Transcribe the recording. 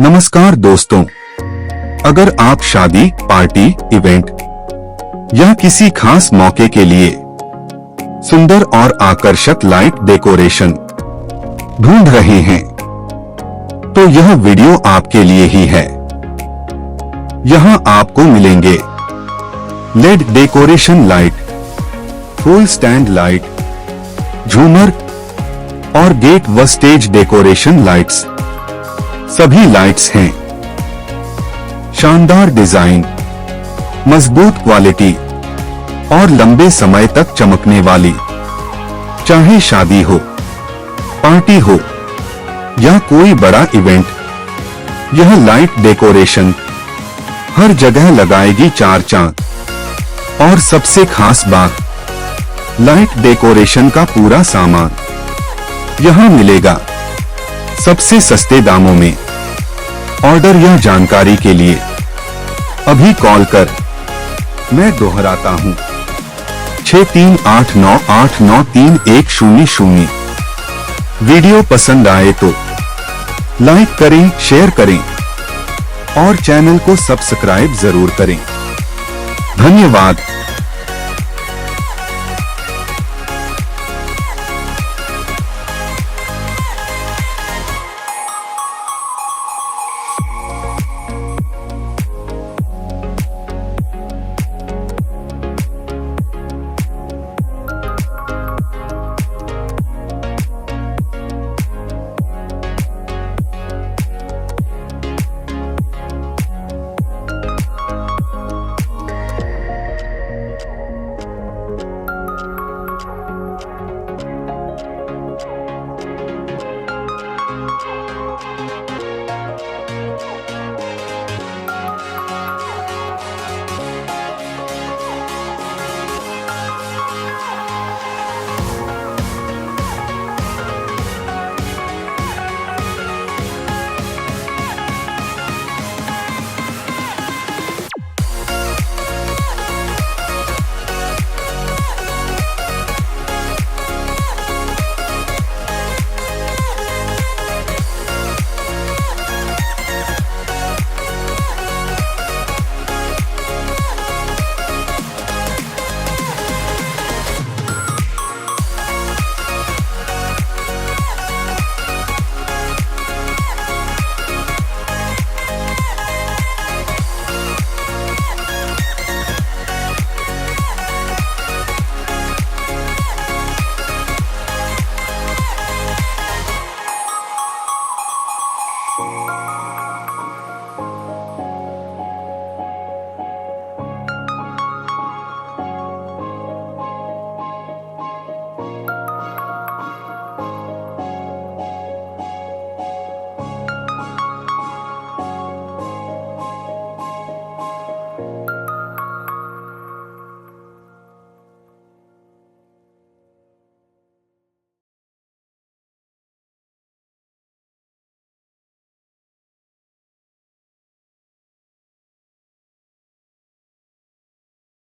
नमस्कार दोस्तों, अगर आप शादी, पार्टी, इवेंट या किसी खास मौके के लिए सुंदर और आकर्षक लाइट डेकोरेशन ढूंढ रहे हैं तो यह वीडियो आपके लिए ही है। यहां आपको मिलेंगे LED decoration light, full stand light, झूमर और गेट व स्टेज डेकोरेशन लाइट्स। सभी लाइट्स हैं शानदार डिजाइन, मजबूत क्वालिटी और लंबे समय तक चमकने वाली। चाहे शादी हो, पार्टी हो या कोई बड़ा इवेंट, यह लाइट डेकोरेशन हर जगह लगाएगी चार चांद। और सबसे खास बात, लाइट डेकोरेशन का पूरा सामान यहां मिलेगा सबसे सस्ते दामों में। ऑर्डर या जानकारी के लिए अभी कॉल कर, मैं दोहराता हूं 6389893100। वीडियो पसंद आए तो लाइक करें, शेयर करें और चैनल को सब्सक्राइब जरूर करें। धन्यवाद।